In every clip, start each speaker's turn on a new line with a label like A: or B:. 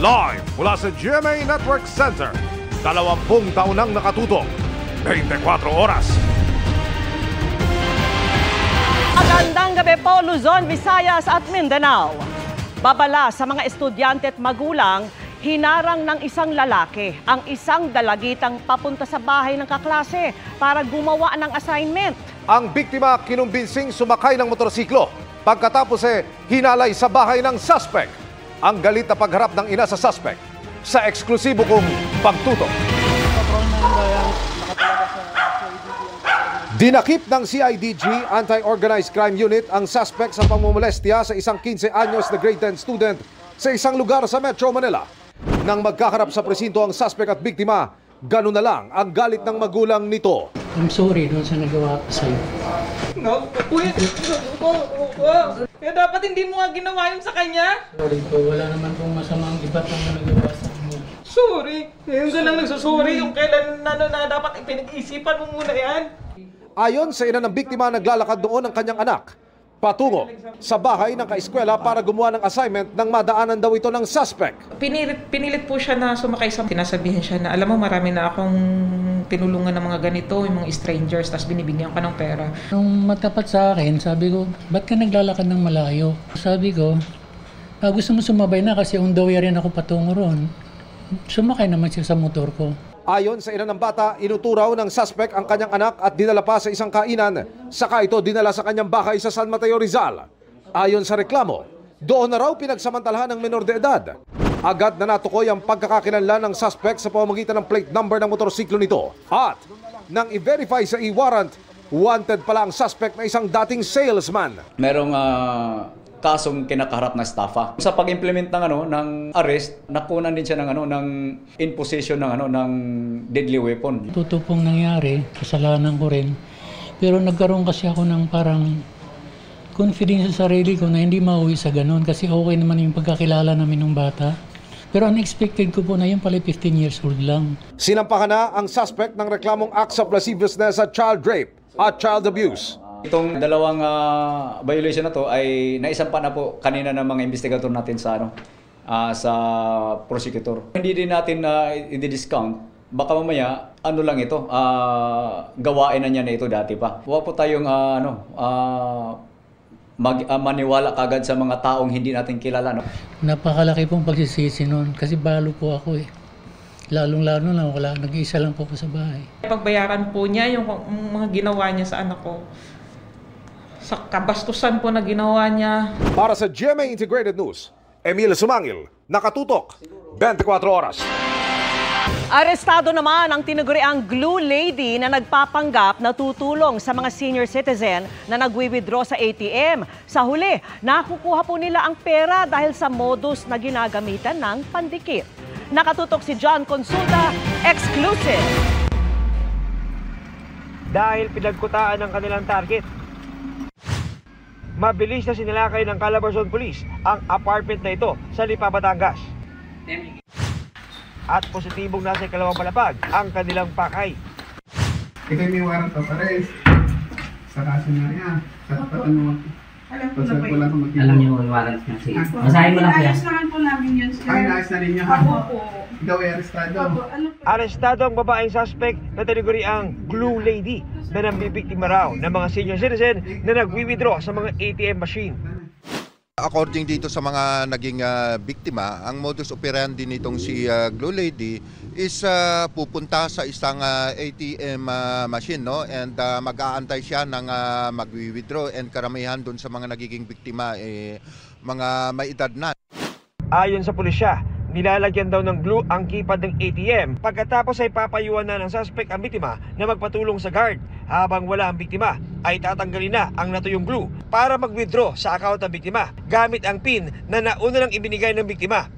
A: Live mula sa GMA Network Center. 20 taon nang nakatutok. 24 oras.
B: Magandang gabi po, Luzon, Visayas at Mindanao. Babala sa mga estudyante at magulang, hinarang ng isang lalaki ang isang dalagitang papunta sa bahay ng kaklase para gumawa ng assignment.
A: Ang biktima kinumbinsing sumakay ng motorsiklo. Pagkatapos hinalay sa bahay ng suspect. Ang galit na pagharap ng ina sa suspect sa eksklusibo kong pagtutok. Dinakip ng CIDG Anti-Organized Crime Unit ang suspect sa pamumolestya sa isang 15 anyos na grade 10 student sa isang lugar sa Metro Manila. Nang magkaharap sa presinto ang suspect at biktima, ganun na lang ang galit ng magulang nito.
C: I'm sorry doon sa nagawa ko sa'yo.
D: No, uy, kaya dapat hindi mo nga ginawa yun sa kanya.
C: Sorry po, wala naman pong masamang iba't ang nagawa sa kanya.
D: Sorry, ngayon ka lang nagsusorry yung kailan na dapat pinag-isipan mo muna yan.
A: Ayon sa ina ng biktima, naglalakad doon ang kanyang anak patungo sa bahay ng kaeskwela para gumawa ng assignment nang madaanan daw ito ng suspect.
D: Pinilit po siya na sumakay sa... Sinasabihan siya na, alam mo, marami na akong tinulungan ng mga ganito, yung mga strangers, tapos binibigyan ka ng pera.
C: Nung matapat sa akin, sabi ko, ba't ka naglalakad ng malayo? Sabi ko, gusto mo sumabay na kasi on the way rin ako patungo ron. Sumakay naman siya sa motor ko.
A: Ayon sa ina ng bata, inuturaw ng suspect ang kanyang anak at dinala pa sa isang kainan. Saka ito dinala sa kanyang bahay sa San Mateo, Rizal. Ayon sa reklamo, doon na raw pinagsamantalahan ng menor de edad. Agad na natukoy ang pagkakakilanlan ng suspect sa pamamagitan ng plate number ng motorsiklo nito. At nang i-verify sa e-warrant, wanted pala ang suspect na isang dating salesman.
E: Merong kasong kinakaharap na staffa. Sa pag-implement ng arrest, nakunan din siya ng imposition ng deadly weapon.
C: Totoo pong nangyari, kasalanan ko rin. Pero nagkaroon kasi ako ng parang confidence sa sarili ko na hindi mauwi sa ganun kasi okay naman yung pagkakilala namin ng bata. Pero unexpected ko po na yun pala 15 years old lang.
A: Sinampahan na ang suspect ng reklamong acts of lasciviousness at child rape at child abuse.
E: Itong dalawang violation na to ay naisampa na po kanina ng mga investigator natin sa sa prosecutor. Hindi din natin i-discount. Baka mamaya lang ito, gawain na niya na ito dati pa. Huwag po tayong maniwala kagad sa mga taong hindi natin kilala. No?
C: Napakalaki pong pagsisisi noon kasi balo po ako eh. Lalong-lalo na wala, nag-iisa lang po ako sa bahay.
D: Pagbayaran po niya yung mga ginawa niya sa anak ko. Sa kabastusan po na ginawa niya.
A: Para sa GMA Integrated News, Emil Sumangil, nakatutok, 24 oras.
B: Arestado naman ang tinaguriang glue lady na nagpapanggap na tutulong sa mga senior citizen na nagwi-withdraw sa ATM. Sa huli, nakukuha po nila ang pera dahil sa modus na ginagamitan ng pandikit. Nakatutok si John Consulta, exclusive.
F: Dahil pinagkutaan ng kanilang target, mabilis na sinilakay ng Calabarzon Police ang apartment na ito sa Lipa, Batangas. At positibong nasa ikalawang palapag ang kanilang pakay.
G: Ito yung warrant of arrest. Sa kaso na yan. Katapatan mo.
H: Alam niyo yung warrant niya. Sige. Basahin mo lang kaya.
I: Ayos naman po namin yun, sir.
G: Ay, naayos na rin niya ha?
I: Opo.
G: Ikaw ay arestado.
F: Arestado ang babaeng suspect na tinaguriang glue lady na nambibiktima raw ng mga senior citizen na nagwi-withdraw sa mga ATM machine.
J: According dito sa mga naging biktima, ang modus operandi nitong si Glue Lady is pupunta sa isang ATM machine, no? And mag-aantay siya ng mag-withdraw, and karamihan doon sa mga nagiging biktima mga may edad na.
F: Ayon sa pulisya, nilalagyan daw ng glue ang keypad ng ATM. Pagkatapos ay papayuan na ng suspect ang biktima na magpatulong sa guard. Habang wala ang biktima, ay tatanggalin na ang natuyong glue para mag-withdraw sa account ng biktima gamit ang PIN na nauna lang ibinigay ng biktima.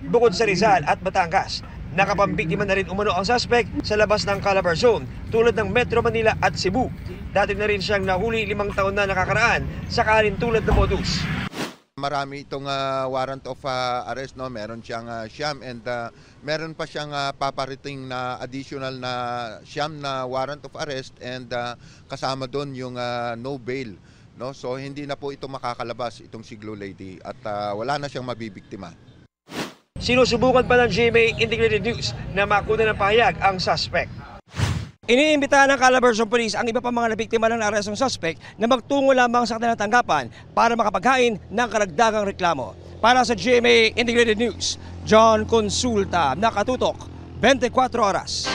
F: Bukod sa Rizal at Batangas, nakapambiktima na rin umano ang suspect sa labas ng Calabarzon tulad ng Metro Manila at Cebu. Dati na rin siyang nahuli 5 taon na nakakaraan sa tulad ng modus.
J: Marami itong warrant of arrest, no? Meron siyang siyam, and meron pa siyang paparating na additional na siyam na warrant of arrest, and kasama doon yung no bail, no? So hindi na po ito makakalabas itong si Glue Lady, at wala na siyang mabibiktima.
F: Sinusubukan pa ng GMA Integrated News na makuna ng pahayag ang suspect. Iniimbitahan ng Calabarzon Police ang iba pa mga nabiktima ng arestong suspect na magtungo lamang sa kanilang tanggapan para makapaghain ng karagdagang reklamo. Para sa GMA Integrated News, John Consulta, nakatutok 24 oras.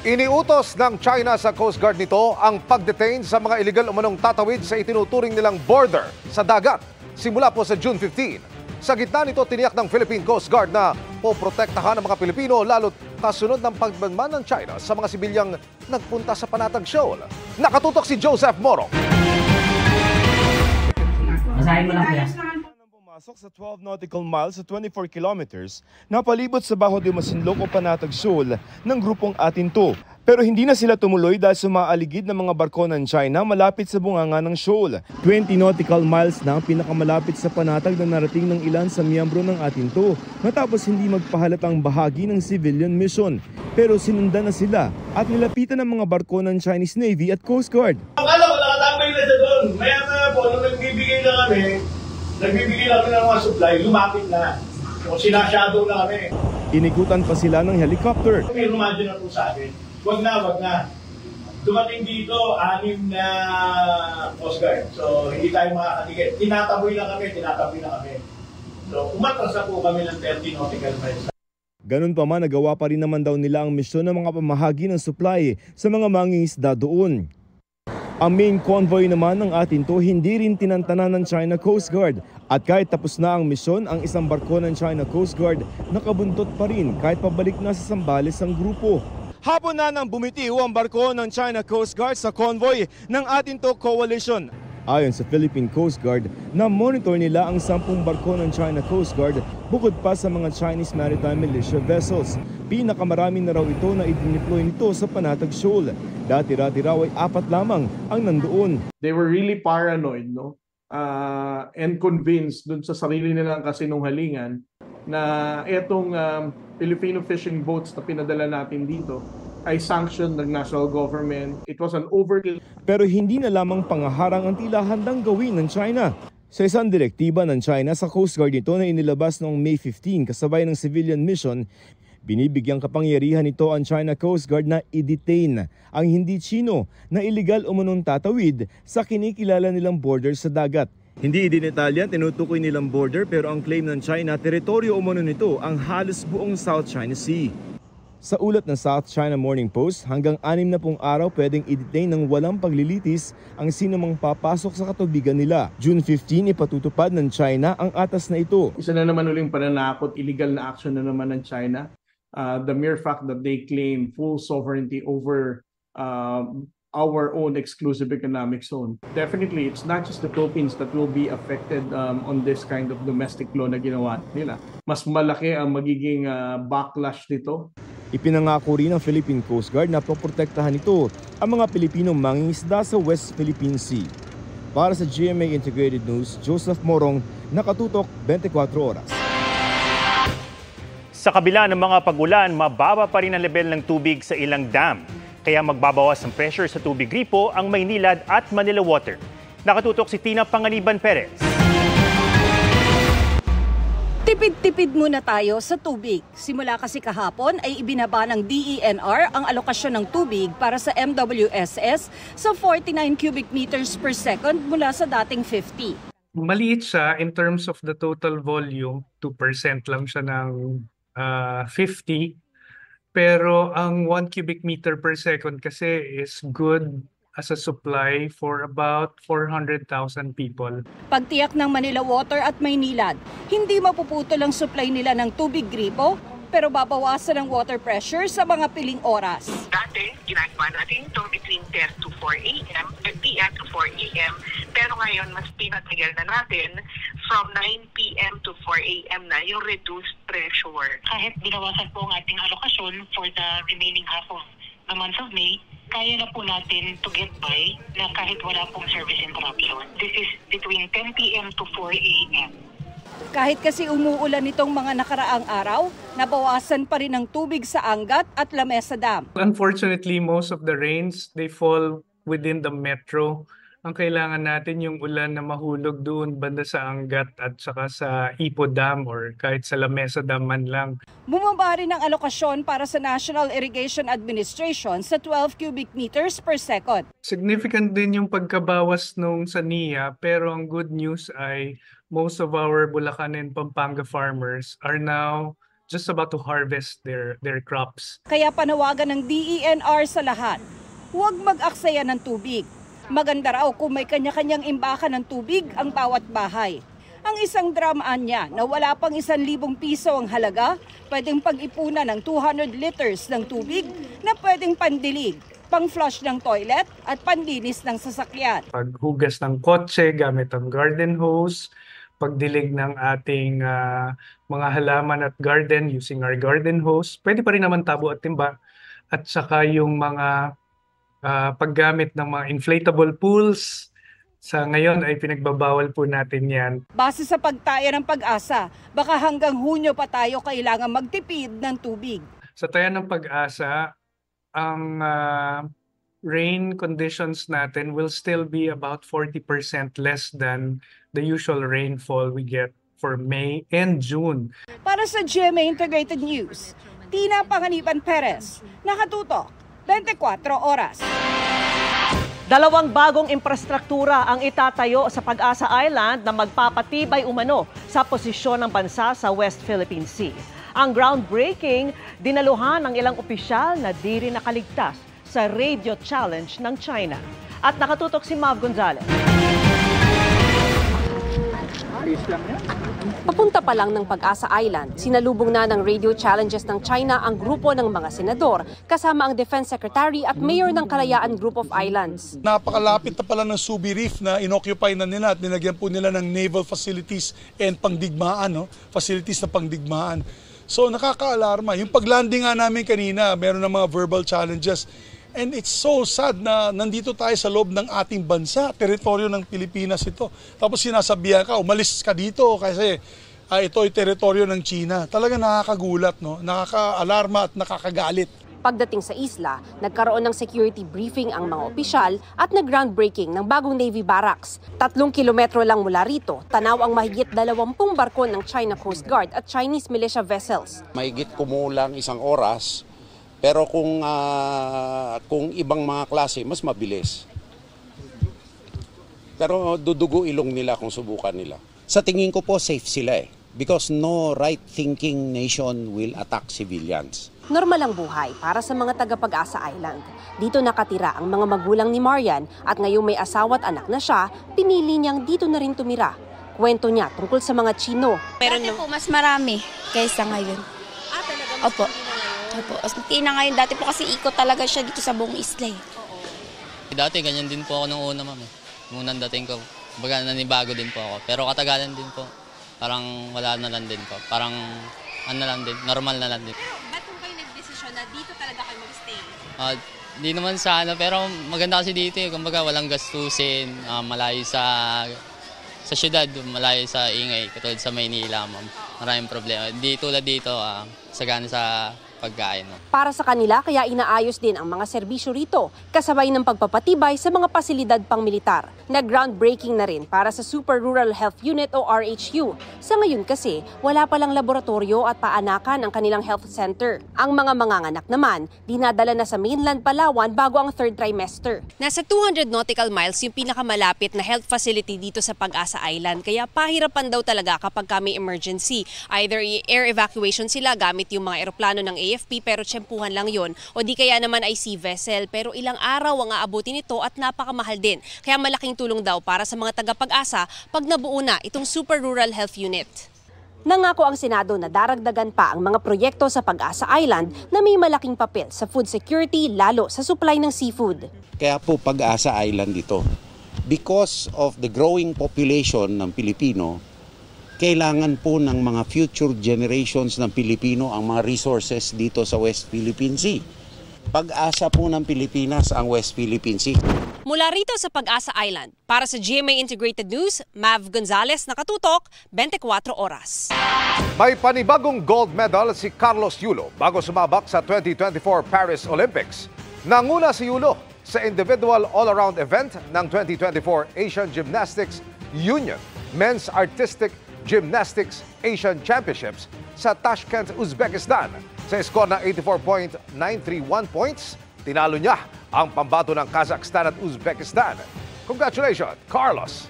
A: Iniutos ng China sa Coast Guard nito ang pag-detain sa mga illegal umanong tatawid sa itinuturing nilang border sa dagat simula po sa June 15. Sa gitna nito, tiniyak ng Philippine Coast Guard na poprotektahan ang mga Pilipino lalo't kasunod ng pagbanman ng China sa mga sibilyang nagpunta sa Panatag Shoal. Nakatutok si Joseph Moro.
H: Basahin mo lang kaya.
I: Pumasok sa 12 nautical miles sa 24 kilometers na palibot sa Bajo de Masinloc o Panatag Shoal ng grupong Atinto. Pero hindi na sila tumuloy dahil sa mga aligid ng mga barko ng China malapit sa bunganga ng shoal. 20 nautical miles na ang pinakamalapit sa panatag na narating ng ilan sa miyembro ng Atinto matapos hindi magpahalatang bahagi ng civilian mission. Pero sinundan na sila at nilapitan ng mga barko ng Chinese Navy at Coast Guard.
K: Akala ko nakatambay na siya doon. Maya po, nung nagbibigay na kami ng mga supply, lumapit na. O sinashadow na kami.
I: Inikutan pa sila ng helicopter.
K: May rumadyo na po sa akin. Wag na. Dumating dito, 6 na Coast Guard. So, hindi tayo makakatigil. Tinataboy na kami. So, umatras na po kami ng 30 nautical miles.
I: Ganun pa man, nagawa pa rin naman daw nila ang misyon ng mga pamahagi ng supply sa mga mangingisda doon. Ang main convoy naman ng Atinto hindi rin tinantanan ng China Coast Guard. At kahit tapos na ang misyon, ang isang barko ng China Coast Guard nakabuntot pa rin kahit pabalik na sa Zambales ang grupo. Hapon na nang bumitiw ang barko ng China Coast Guard sa convoy ng Atinto Coalition. Ayon sa Philippine Coast Guard, na-monitor nila ang 10 barko ng China Coast Guard bukod pa sa mga Chinese Maritime Militia vessels. Pinakamarami na raw ito na idineploy nito sa Panatag Shoal. Dati-rati raw ay 4 lamang ang nandoon.
L: They were really paranoid, no? And convinced dun sa sarili nilang kasinungalingan na itong Filipino fishing boats na pinadala natin dito ay sanctioned ng national government. It was an overkill.
I: Pero hindi na lamang pangaharang ang tila handang gawin ng China. Sa isang direktiba ng China sa Coast Guard nito na inilabas noong May 15 kasabay ng civilian mission, binibigyang kapangyarihan nito ang China Coast Guard na i-detain ang hindi Chino na illegal umunong tatawid sa kinikilala nilang border sa dagat. Hindi idinetalyan, tinutukoy nilang border pero ang claim ng China, teritoryo umano nito ang halos buong South China Sea. Sa ulat ng South China Morning Post, hanggang 60 araw pwedeng i-detain ng walang paglilitis ang sinumang papasok sa katubigan nila. June 15, ipatutupad ng China ang atas na ito.
L: Isa na naman uling pananakot, illegal na action na naman ng China. The mere fact that they claim full sovereignty over our own exclusive economic zone. Definitely, it's not just the Philippines that will be affected on this kind of domestic law na ginawa nila. Mas malaki ang magiging backlash nito.
I: Ipinangako rin ng Philippine Coast Guard na poprotektahan nito ang mga Pilipinong mangingisda sa West Philippine Sea. Para sa GMA Integrated News, Joseph Morong, nakatutok 24 oras.
M: Sa kabila ng mga pagulan, mababa pa rin ang level ng tubig sa ilang dam. Kaya magbabawas ng pressure sa tubig gripo ang Maynilad at Manila Water. Nakatutok si Tina Panganiban Perez.
N: Tipid-tipid muna tayo sa tubig. Simula kasi kahapon ay ibinaba ng DENR ang alokasyon ng tubig para sa MWSS sa 49 cubic meters per second mula sa dating 50.
O: Maliit siya in terms of the total volume, 2% lang siya ng 50. Pero ang 1 cubic meter per second kasi is good as a supply for about 400,000 people.
N: Pagtiyak ng Manila Water at Maynilad, hindi mapuputol ang supply nila ng tubig gripo, pero babawasan ang water pressure sa mga piling oras.
P: Dati, ginagawa natin ito between 10 to 4 a.m., 10 p.m. to 4 a.m. Pero ngayon, mas pinatagal na natin from 9 p.m. to 4 a.m. na yung reduced pressure.
Q: Kahit binawasan po ang ating alokasyon for the remaining half of the month of May, kaya na po natin to get by na kahit wala pong service interruption. This is between 10 p.m. to 4 a.m.
N: Kahit kasi umuulan nitong mga nakaraang araw, nabawasan pa rin ang tubig sa Angat at Lamesa Dam.
O: Unfortunately, most of the rains, they fall within the metro Ang kailangan natin yung ulan na mahulog doon banda sa Angat at saka sa Ipo Dam or kahit sa Lamesa Dam man lang.
N: Bumaba rin ang alokasyon para sa National Irrigation Administration sa 12 cubic meters per second.
O: Significant din yung pagkabawas nung sa NIA, pero ang good news ay most of our Bulacan and Pampanga farmers are now just about to harvest their crops.
N: Kaya panawagan ng DENR sa lahat, huwag mag-aksaya ng tubig. Maganda raw kung may kanya-kanyang imbakan ng tubig ang bawat bahay. Ang isang dramaan niya na wala pang 1,000 piso ang halaga, pwedeng pag-ipunan ng 200 liters ng tubig na pwedeng pandilig, pang-flush ng toilet at panlinis ng sasakyan.
O: Paghugas ng kotse gamit ang garden hose, pagdilig ng ating mga halaman at garden using our garden hose, pwede pa rin naman tabo at timba, at saka yung mga paggamit ng mga inflatable pools, sa ngayon ay pinagbabawal po natin yan.
N: Base sa pagtaya ng Pag-asa, baka hanggang Hunyo pa tayo kailangan magtipid ng tubig.
O: Sa taya ng Pag-asa, ang rain conditions natin will still be about 40% less than the usual rainfall we get for May and June.
N: Para sa GMA Integrated News, Tina Panganiban Perez, nakatutok 24 oras.
B: 2 bagong infrastruktura ang itatayo sa Pag-asa Island na magpapatibay umano sa posisyon ng bansa sa West Philippine Sea. Ang groundbreaking, dinaluhan ng ilang opisyal na di rin nakaligtas sa radio challenge ng China. At nakatutok si Mav Gonzalez.
R: Papunta pa lang ng Pag-asa Island, sinalubong na ng radio challenges ng China ang grupo ng mga senador, kasama ang Defense Secretary at Mayor ng Kalayaan Group of Islands.
S: Napakalapit na pala ng Subi Reef na inoccupy na nila at nilagyan po nila ng naval facilities and pangdigmaan, facilities na pangdigmaan. So nakaka-alarma. Yung paglanding nga namin kanina, meron ng mga verbal challenges. And it's so sad na nandito tayo sa loob ng ating bansa, teritoryo ng Pilipinas ito. Tapos sinasabihan ka, umalis ka dito kasi ito ay teritoryo ng China. Talaga nakakagulat, no? Nakaka-alarma at nakakagalit.
R: Pagdating sa isla, nagkaroon ng security briefing ang mga opisyal at nag-groundbreaking ng bagong Navy Barracks. 3 kilometro lang mula rito, tanaw ang mahigit 20 barko ng China Coast Guard at Chinese militia vessels.
T: Mahigit kumulang 1 oras. Pero kung ibang mga klase, mas mabilis. Pero dudugo ilong nila kung subukan nila. Sa tingin ko po, safe sila eh. Because no right-thinking nation will attack civilians.
R: Normal ang buhay para sa mga taga-Pag-asa Island. Dito nakatira ang mga magulang ni Marian at ngayong may asawa at anak na siya, pinili niyang dito na rin tumira. Kwento niya tungkol sa mga Chino.
U: Pero po mas marami kaysa ngayon. Opo. Opo. Tina ngayon, dati po kasi ikot talaga siya dito sa buong isla eh.
V: Dati ganyan din po ako nung una, ma'am. Nung dating ko, baga nanibago din po ako. Pero katagalan din po, parang wala na lang din po. Parang ano na lang din, normal na lang din.
R: Ba't kung kayo nag-desisyon na dito talaga kayo mag-stay?
V: Di naman sana, pero maganda kasi dito eh. Kumbaga walang gastusin, malayo sa syudad, malayo sa ingay, katulad sa Maynila, ma'am. Maraming problema. Di tulad dito, sagana sa pagkain.
R: Para sa kanila, kaya inaayos din ang mga serbisyo rito, kasabay ng pagpapatibay sa mga pasilidad pang-militar. Nag-groundbreaking na rin para sa Super Rural Health Unit o RHU. Sa ngayon kasi, wala palang laboratorio at paanakan ang kanilang health center. Ang mga manganganak naman, dinadala na sa mainland Palawan bago ang 3rd trimester. Nasa 200 nautical miles yung pinakamalapit na health facility dito sa Pag-asa Island, kaya pahirapan daw talaga kapag may emergency. Either air evacuation sila gamit yung mga eroplano ng AFP pero tsempuhan lang yon, o di kaya naman ay sea vessel pero ilang araw ang aabutin nito at napakamahal din. Kaya malaking tulong daw para sa mga taga-Pag-asa pag nabuo na itong Super Rural Health Unit. Nangako ang Senado na daragdagan pa ang mga proyekto sa Pag-asa Island na may malaking papel sa food security lalo sa supply ng seafood.
T: Kaya po Pag-asa Island ito. Because of the growing population ng Pilipino, kailangan po ng mga future generations ng Pilipino ang mga resources dito sa West Philippine Sea. Pag-asa po ng Pilipinas ang West Philippine Sea.
R: Mula rito sa Pag-asa Island, para sa GMA Integrated News, Mav Gonzalez, nakatutok, 24 oras.
A: May panibagong gold medal si Carlos Yulo bago sumabak sa 2024 Paris Olympics. Nanguna si Yulo sa individual all-around event ng 2024 Asian Gymnastics Union Men's Artistic Gymnastics Asian Championships sa Tashkent, Uzbekistan. Sa score ng 84.931 points, tinalo niya ang pambato ng Kazakhstan at Uzbekistan. Congratulations, Carlos!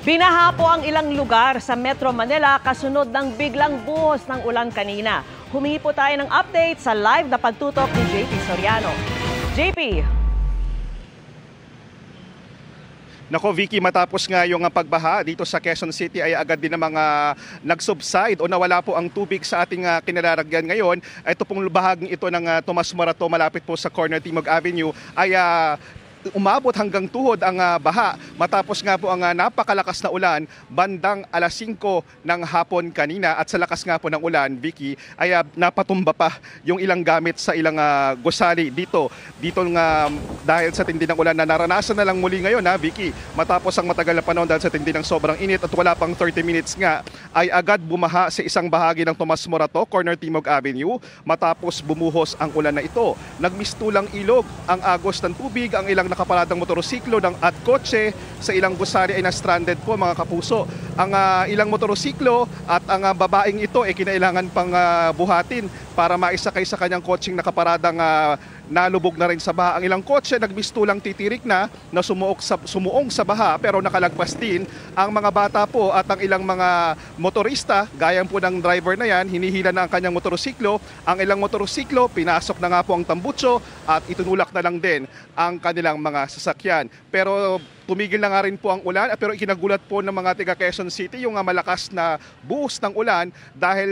B: Binaha po ang ilang lugar sa Metro Manila kasunod ng biglang buhos ng ulan kanina. Humingi po tayo ng update sa live na pagtutok ni JP Soriano. JP!
C: Nako Vicky, matapos nga yung pagbaha dito sa Quezon City ay agad din ng mga nag-subside o nawala po ang tubig sa ating kinalalagyan ngayon. Ito pong bahaging ito ng Tomas Morato malapit po sa corner Timog Avenue ay umabot hanggang tuhod ang baha matapos nga po ang napakalakas na ulan bandang alas 5 ng hapon kanina at sa lakas nga po ng ulan, Vicky, ay napatumba pa yung ilang gamit sa ilang gusali dito nga dahil sa tindi ng ulan na naranasan na lang muli ngayon Vicky, matapos ang matagal na panahon dahil sa tindi ng sobrang init at wala pang 30 minutes nga ay agad bumaha sa isang bahagi ng Tomas Morato, corner Timog Avenue matapos bumuhos ang ulan na ito. Nagmistulang ilog ang agos ng tubig, ang ilang nakaparadang motorsiklo at kotse sa ilang gusali ay na-stranded po mga kapuso. Ang ilang motorsiklo at ang babaeng ito ay kinailangan pang buhatin para maisakay sa kanyang kotseng nakaparadang nalubog na rin sa baha. Ang ilang kotse nagmistulang titirik na sumuong sa baha pero nakalagpas din. Ang mga bata po at ang ilang mga motorista, gaya po ng driver na yan, hinihila na ang kanyang motorsiklo. Ang ilang motorsiklo, pinasok na nga po ang tambutso at itunulak na lang din ang kanilang mga sasakyan. Pero tumigil na nga rin po ang ulan pero ikinagulat po ng mga taga Quezon City yung malakas na buhos ng ulan dahil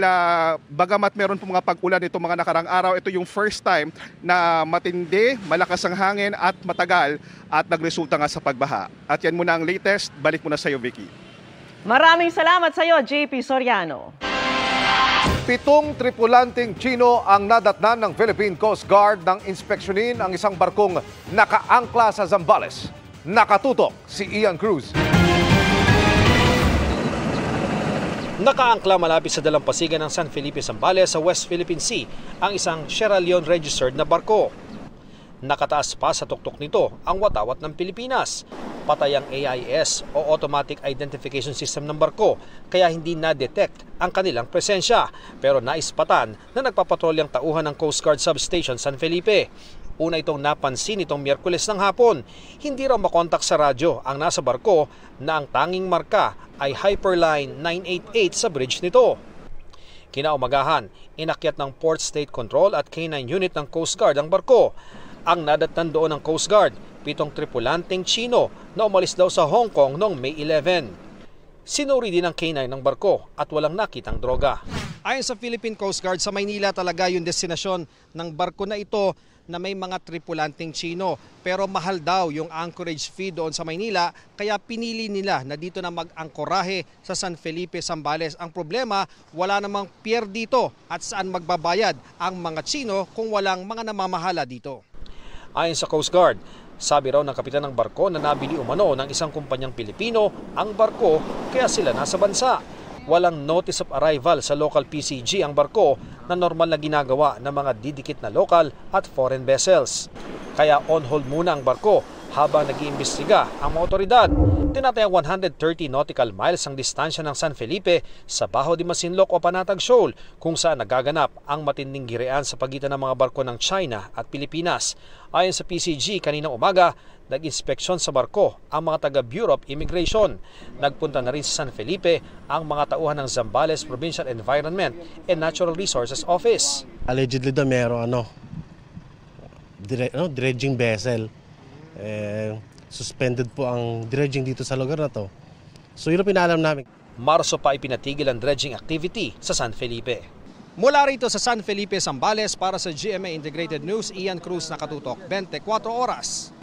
C: bagamat meron po mga pag-ulan itong mga nakarang araw, ito yung first time na matindi, malakas ang hangin at matagal at nagresulta nga sa pagbaha. At yan muna ang latest. Balik muna sa iyo, Vicky.
B: Maraming salamat sa iyo, JP Soriano.
A: 7 tripulanting Chino ang nadatnan ng Philippine Coast Guard nang inspeksyonin ang isang barkong nakaangkla sa Zambales. Nakatutok si Ian Cruz.
E: Nakaangkla malapit sa dalampasigan ng San Felipe, Zambales sa West Philippine Sea ang isang Sierra Leone registered na barko. Nakataas pa sa tuktok nito ang watawat ng Pilipinas. Patay ang AIS o Automatic Identification System ng barko kaya hindi na-detect ang kanilang presensya pero naispatan na nagpapatrolyang tauhan ng Coast Guard Substation San Felipe. Una itong napansin itong Miyerkules ng hapon. Hindi raw makontak sa radyo ang nasa barko na ang tanging marka ay Hyperline 988 sa bridge nito. Kinaumagahan, inakyat ng Port State Control at K9 unit ng Coast Guard ang barko. Ang nadatnan doon ng Coast Guard, 7 tripulanteng Chino na umalis daw sa Hong Kong noong May 11. Sinuri din ang K9 ng barko at walang nakitang droga. Ayon sa Philippine Coast Guard, sa Maynila talaga yung destinasyon ng barko na ito na may mga tripulanteng Chino. Pero mahal daw yung anchorage fee doon sa Maynila kaya pinili nila na dito na mag-angkorahe sa San Felipe, Zambales. Ang problema, wala namang pier dito at saan magbabayad ang mga Chino kung walang mga namamahala dito. Ayon sa Coast Guard, sabi raw ng kapitan ng barko na nabili umano ng isang kumpanyang Pilipino ang barko kaya sila nasa bansa. Walang notice of arrival sa local PCG ang barko na normal na ginagawa ng mga didikit na local at foreign vessels. Kaya on hold muna ang barko habang nag-iimbestiga ang mga otoridad. Tinatayang 130 nautical miles ang distansya ng San Felipe sa Bajo de Masinloc o Panatag Shoal kung saan nagaganap ang matinding girean sa pagitan ng mga barko ng China at Pilipinas. Ayon sa PCG, kaninang umaga, nag-inspeksyon sa barko ang mga taga Bureau of Immigration. Nagpunta na rin sa San Felipe ang mga tauhan ng Zambales Provincial Environment and Natural Resources Office.
W: Allegedly daw meron dredging vessel. Suspended po ang dredging dito sa lugar na to. So yun ang pinaalam namin.
E: Marso pa ipinatigil ang dredging activity sa San Felipe. Mula rito sa San Felipe, Zambales, para sa GMA Integrated News, Ian Cruz, nakatutok 24 oras.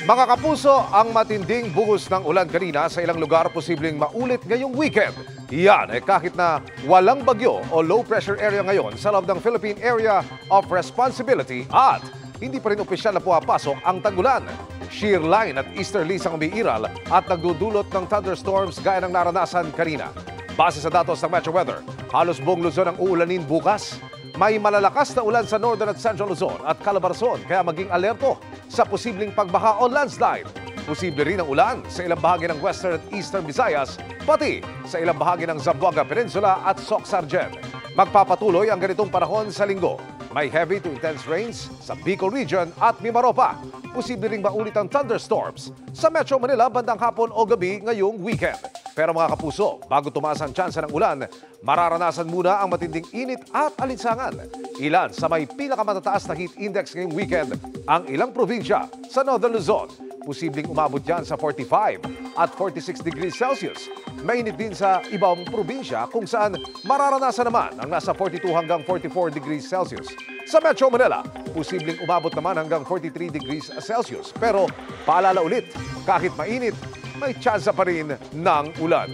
A: Mga kapuso, ang matinding buhos ng ulan kanina sa ilang lugar posibleng maulit ngayong weekend. Yan kahit na walang bagyo o low pressure area ngayon sa loob ng Philippine Area of Responsibility at hindi pa rin opisyal na pumapasok ang tag-ulan. Shear line at easterlies ang umiiral at nagdudulot ng thunderstorms gaya ng naranasan kanina. Base sa datos ng Metro Weather, halos buong Luzon ang uulanin bukas. May malalakas na ulan sa Northern at Central Luzon at Calabarzon kaya maging alerto sa posibleng pagbaha o landslide. Posible rin ang ulan sa ilang bahagi ng Western at Eastern Visayas, pati sa ilang bahagi ng Zamboanga Peninsula at Soc-Sargen. Magpapatuloy ang ganitong panahon sa linggo. May heavy to intense rains sa Bicol Region at Mimaropa. Posible ring maulit ang thunderstorms sa Metro Manila bandang hapon o gabi ngayong weekend. Pero mga kapuso, bago tumaas ang tsansa ng ulan, mararanasan muna ang matinding init at alinsangan. Ilan sa may pinakamatataas na heat index ngayong weekend ang ilang probinsya sa Northern Luzon. Posibleng umabot yan sa 45 at 46 degrees Celsius. Mainit din sa ibang probinsya kung saan mararanasan naman ang nasa 42 hanggang 44 degrees Celsius. Sa Metro Manila, posibleng umabot naman hanggang 43 degrees Celsius. Pero paalala ulit, kahit mainit, may tsansa pa rin ng ulan.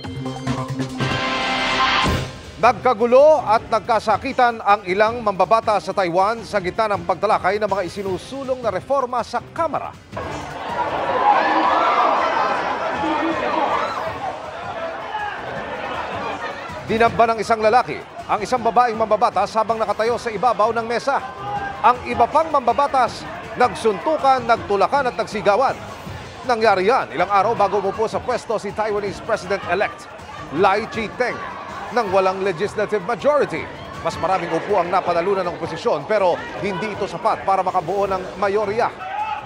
A: Nagkagulo at nagkasakitan ang ilang mambabata sa Taiwan sa gitna ng pagtalakay ng mga isinusulong na reforma sa Kamara. Dinamba ng isang lalaki ang isang babaeng mambabatas habang nakatayo sa ibabaw ng mesa. Ang iba pang mambabatas nagsuntukan, nagtulakan at nagsigawan. Nangyari yan ilang araw bago umupo sa pwesto si Taiwanese President-elect Lai Chih-teng nang walang legislative majority. Mas maraming upo ang napanalunan ng oposisyon pero hindi ito sapat para makabuo ng mayorya.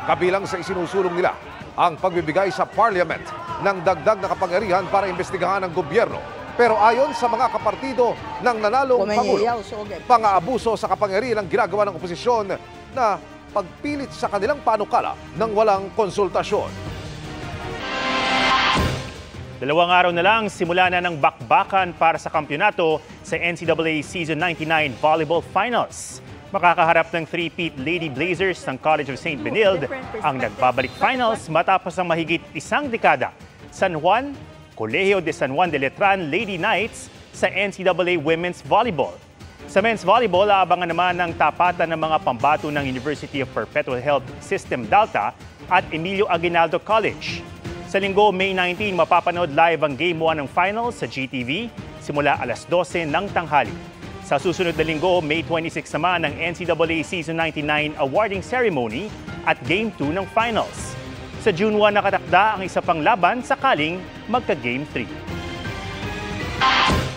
A: Kabilang sa isinusulong nila ang pagbibigay sa parliament ng dagdag na kapangyarihan para imbestigahan ng gobyerno. Pero ayon sa mga kapartido ng nanalong Pangulo, pang-aabuso sa kapangyarihan ang ginagawa ng oposisyon na pagpilit sa kanilang panukala ng walang konsultasyon.
M: 2 araw na lang simula na ng bakbakan para sa kampyonato sa NCAA Season 99 Volleyball Finals. Makakaharap ng three-peat Lady Blazers ng College of St. Benilde ang nagbabalik finals matapos ang mahigit isang dekada. San Juan, Colegio de San Juan de Letran Lady Knights sa NCAA Women's Volleyball. Sa men's volleyball, aabangan naman ng tapatan ng mga pambato ng University of Perpetual Health System Dalta at Emilio Aguinaldo College. Sa linggo, May 19, mapapanood live ang Game 1 ng finals sa GTV simula alas 12 ng tanghali. Sa susunod na linggo, May 26 naman ang NCAA Season 99 Awarding Ceremony at Game 2 ng finals. Sa June 1 nakatakda ang isa pang laban sakaling magka-Game 3.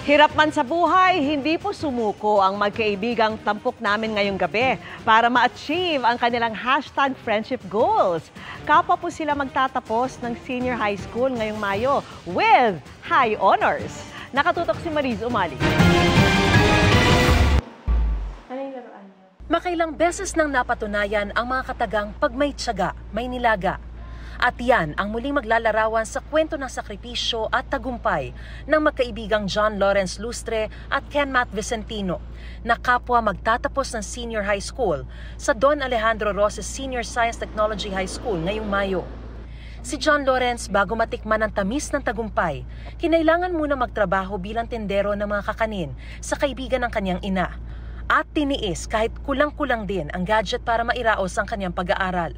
B: Hirap man sa buhay, hindi po sumuko ang magkaibigang tampok namin ngayong gabi para ma-achieve ang kanilang #friendship goals. Kapwa po sila magtatapos ng senior high school ngayong Mayo with high honors. Nakatutok si Mariz Umali.
D: Makailang beses nang napatunayan ang mga katagang pag may tiyaga, may nilaga. At yan ang muling maglalarawan sa kwento ng sakripisyo at tagumpay ng magkaibigang John Lawrence Lustre at Ken Matt Vicentino na kapwa magtatapos ng senior high school sa Don Alejandro Roses Senior Science Technology High School ngayong Mayo. Si John Lawrence, bago matikman ang tamis ng tagumpay, kinailangan muna magtrabaho bilang tendero ng mga kakanin sa kaibigan ng kanyang ina at tiniis kahit kulang-kulang din ang gadget para mairaos ang kanyang pag-aaral.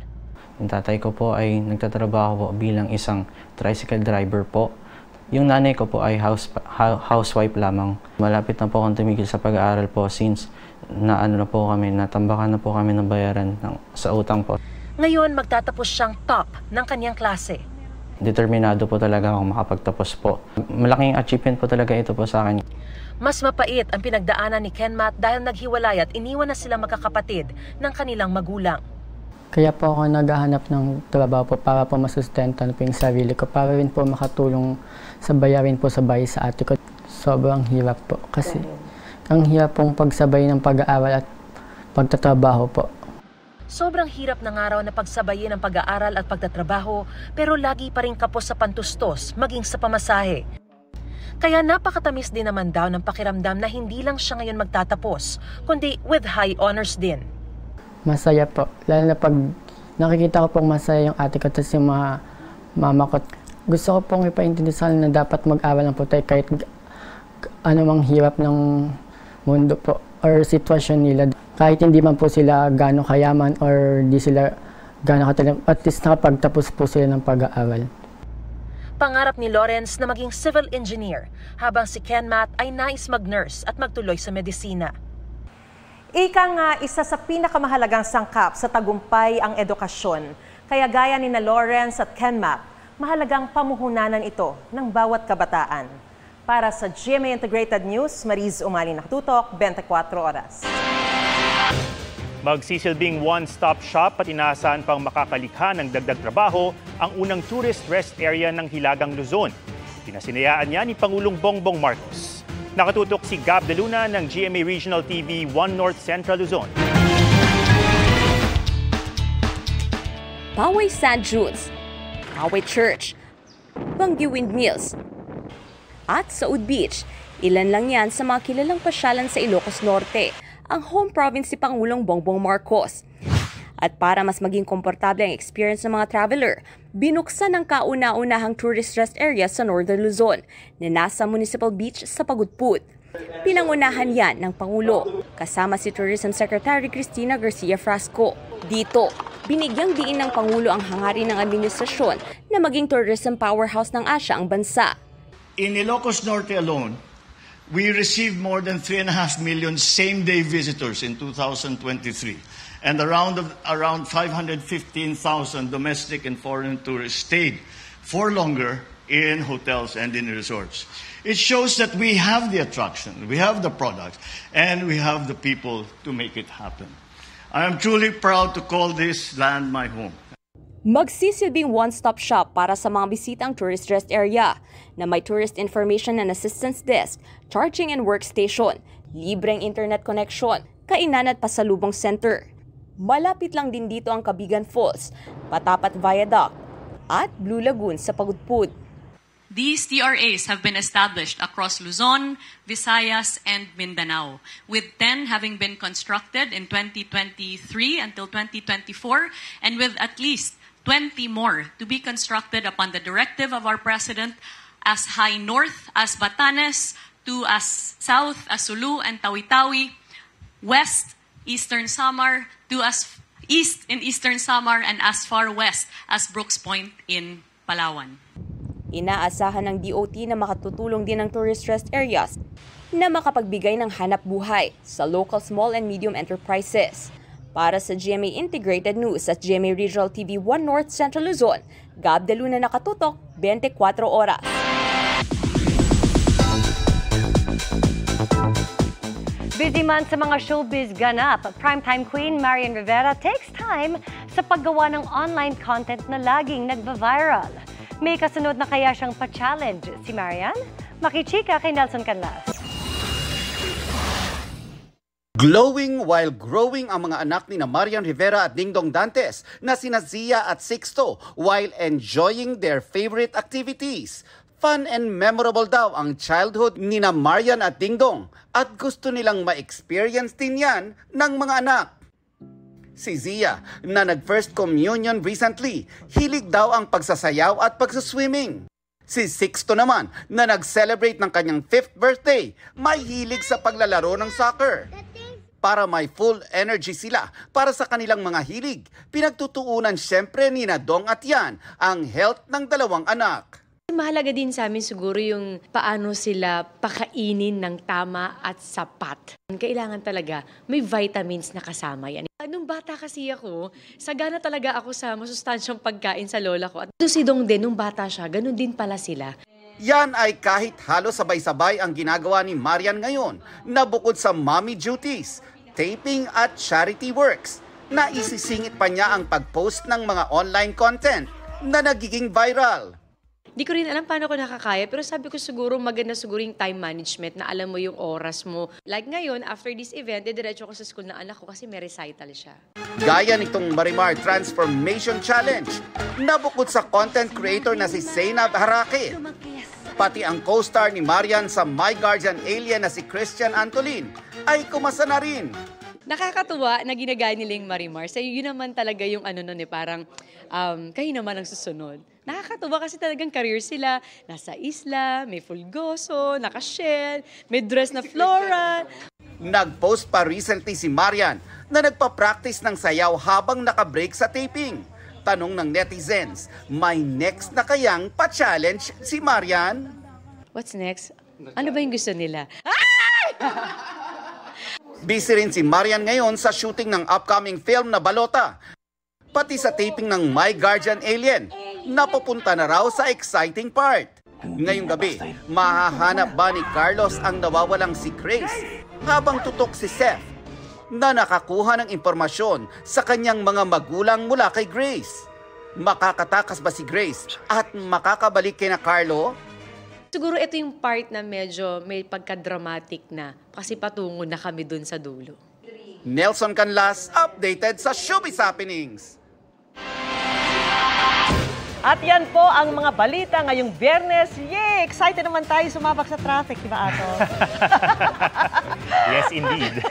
G: Yung tatay ko po ay nagtatrabaho po bilang isang tricycle driver po. Yung nanay ko po ay housewife lamang. Malapit na po akong tumigil sa pag-aaral po since natambakan na po kami ng bayaran sa utang po.
D: Ngayon, magtatapos siyang top ng kanyang klase.
G: Determinado po talaga akong makapagtapos po. Malaking achievement po talaga ito po sa akin.
D: Mas mapait ang pinagdaanan ni Ken Matt dahil naghiwalay at iniwan na sila magkakapatid ng kanilang magulang.
J: Kaya po ako naghahanap ng trabaho po para po masustentan po yung sarili ko, para rin po makatulong sa bayarin po sa bahay sa ate ko. Sobrang hirap po kasi ang hirap pong pagsabay ng pag-aaral at pagtatrabaho po.
D: Sobrang hirap ng araw na pagsabayin ang pag-aaral at pagtatrabaho pero lagi pa rin kapos sa pantustos maging sa pamasahe. Kaya napakatamis din naman daw ng pakiramdam na hindi lang siya ngayon magtatapos, kundi with high honors din.
J: Masaya po. Lalo na pag nakikita ko pong masaya yung ate ko at yung mga mama ko. Gusto ko pong ipaintindi sa kanila na dapat mag-aral lang po tayo kahit anumang hirap ng mundo po or sitwasyon nila. Kahit hindi man po sila gano'ng kayaman or di sila gano'ng katalim, at least nakapagtapos po sila ng pag-aaral.
D: Pangarap ni Lawrence na maging civil engineer habang si Ken Matt ay nais mag-nurse at magtuloy sa medisina.
F: Ika nga isa sa pinakamahalagang sangkap sa tagumpay ang edukasyon. Kaya gaya ni na Lawrence at Kenmac, mahalagang pamuhunanan ito ng bawat kabataan. Para sa GMA Integrated News, Mariz Umali nakatutok, 24 oras.
M: Magsisilbing one-stop shop at inaasahan pang makakalikha ng dagdag trabaho ang unang tourist rest area ng Hilagang Luzon. Pinasinayaan niya ni Pangulong Bongbong Marcos. Nakatutok si Gab De Luna ng GMA Regional TV 1 North Central Luzon.
H: Poway Sand Dunes, Poway Church, Banggi Windmills, at Saud Beach. Ilan lang yan sa mga kilalang pasyalan sa Ilocos Norte, ang home province ni Pangulong Bongbong Marcos. At para mas maging komportable ang experience ng mga traveler, binuksan ang kauna-unahang tourist rest area sa Northern Luzon na nasa Municipal Beach sa Pagudpud. Pinangunahan yan ng Pangulo, kasama si Tourism Secretary Cristina Garcia Frasco. Dito, binigyang diin ng Pangulo ang hangarin ng administrasyon na maging tourism powerhouse ng Asia ang bansa.
K: In Ilocos Norte alone, we received more than 3.5 million same-day visitors in 2023. And around 515,000 domestic and foreign tourists stayed for longer in hotels and in resorts. It shows that we have the attraction, we have the products, and we have the people to make it happen. I am truly proud to call this land my home.
H: Magsisilbing one-stop shop para sa mga bisitang tourist rest area na may tourist information and assistance desk, charging and workstation, libreng internet connection, kainan at pasalubong center. Malapit lang din dito ang Cabigan Falls, Patapat Viaduct, at Blue Lagoon sa Pagudpud.
X: These TRAs have been established across Luzon, Visayas, and Mindanao, with 10 having been constructed in 2023 until 2024, and with at least 20 more to be constructed upon the directive of our President as high north as Batanes, to as south as Sulu and Tawi-Tawi, west Eastern Samar, to as east in Eastern Samar, and as far west as Brooks Point in Palawan.
H: Inaasahan ng DOT na makatutulong din ng tourist rest areas na makapagbigay ng hanap buhay sa local small and medium enterprises. Para sa GMA Integrated News at GMA Regional TV 1 North Central Luzon, Gab De Luna nakatutok, 24 oras.
B: Busy man sa mga showbiz ganap, primetime queen Marian Rivera takes time sa paggawa ng online content na laging nagva-viral. May kasunod na kaya siyang pa-challenge si Marian? Makichika kay Nelson Canlas.
Y: Glowing while growing ang mga anak ni Marian Rivera at Dingdong Dantes na sina Zia at Sixto while enjoying their favorite activities. Fun and memorable daw ang childhood ni Marian at Dingdong at gusto nilang ma-experience din yan ng mga anak. Si Zia na nag-first communion recently, hilig daw ang pagsasayaw at pagsaswimming. Si Sixto naman na nag-celebrate ng kanyang 5th birthday, may hilig sa paglalaro ng soccer. Para may full energy sila para sa kanilang mga hilig, pinagtutuunan syempre ni Dong at Yan ang health ng dalawang anak.
Z: Mahalaga din sa amin siguro yung paano sila pakainin ng tama at sapat. Kailangan talaga may vitamins na kasama yan. Nung bata kasi ako, sagana talaga ako sa masustansyang pagkain sa lola ko. At si Dong din, nung bata siya, ganun din pala sila.
Y: Yan ay kahit halos sabay-sabay ang ginagawa ni Marian ngayon na bukod sa mommy duties, taping at charity works, na isisingit pa niya ang pag-post ng mga online content na nagiging viral.
Z: Di ko rin alam paano ko nakakaya, pero sabi ko siguro maganda siguro yung time management na alam mo yung oras mo. Like ngayon, after this event, diretso ko sa school ng anak ko kasi may recital siya.
Y: Gaya nitong Marimar Transformation Challenge na bukod sa content creator na si Zainab Harake, pati ang co-star ni Marian sa My Guardian Alien na si Christian Antolin ay kumasa na rin.
Z: Nakakatuwa na ginagaya nila yung Marimar. So yun naman talaga yung ano nun parang kayo naman ang susunod. Nakakatuwa kasi talagang career sila. Nasa isla, may fulgoso, naka-shell, may dress na flora.
Y: Nag-post pa recently si Marian na nagpa-practice ng sayaw habang naka-break sa taping. Tanong ng netizens, may next na kayang pa-challenge si Marian?
Z: What's next? Ano ba yung gusto nila?
Y: Busy rin si Marian ngayon sa shooting ng upcoming film na Balota, pati sa taping ng My Guardian Alien. Napupunta na raw sa exciting part. Ngayong gabi, mahahanap ba ni Carlos ang nawawalang si Grace habang tutok si Seth na nakakuha ng impormasyon sa kanyang mga magulang mula kay Grace? Makakatakas ba si Grace at makakabalik kina Carlo?
Z: Siguro ito yung part na medyo may pagka-dramatic na kasi patungo na kami dun sa dulo.
Y: Nelson Canlas, updated sa Showbiz Happenings.
B: At yan po ang mga balita ngayong Biyernes. Yay! Excited naman tayo sumabak sa traffic, di ba, Ato?
M: Yes, indeed.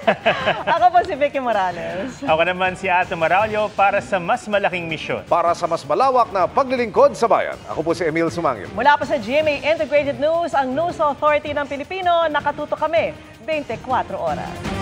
B: Ako po si Vicky Morales.
M: Ako naman si Ato Maralio para sa mas malaking misyon.
A: Para sa mas malawak na paglilingkod sa bayan. Ako po si Emil Sumangil.
B: Mula po sa GMA Integrated News, ang News Authority ng Pilipino, nakatuto kami 24 oras.